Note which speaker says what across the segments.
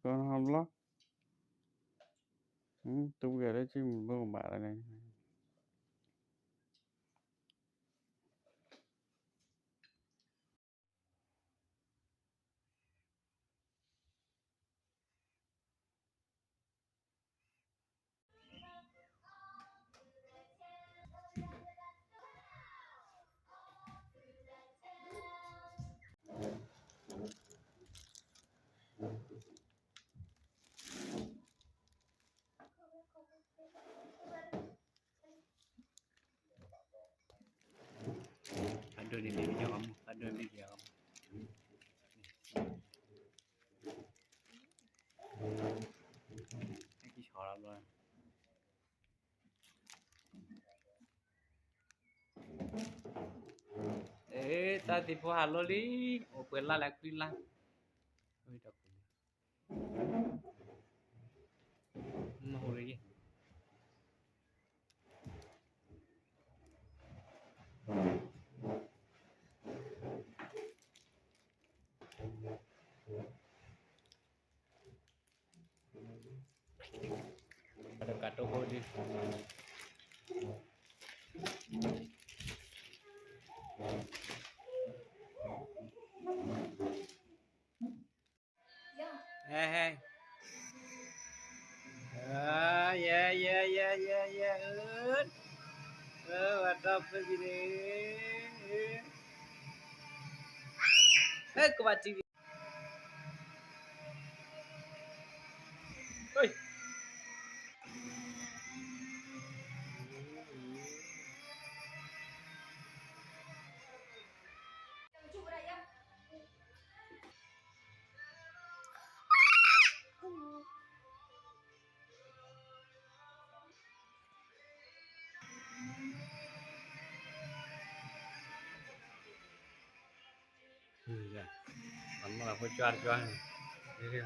Speaker 1: Con habla. Tú querés chimbo con bà này.
Speaker 2: Aduh ini video kamu, aduh ini video kamu. Cái sò luôn. Ta tipu halo li, opela la kuila. Oi tak. Mau lagi. Ada kato ko di. Hey. Ya. What up begini? Kebat TV. Oi. Iya. Kamu aku cuar-cuar. Ini.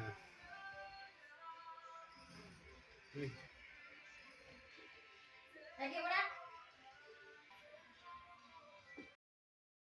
Speaker 3: Lagi berapa?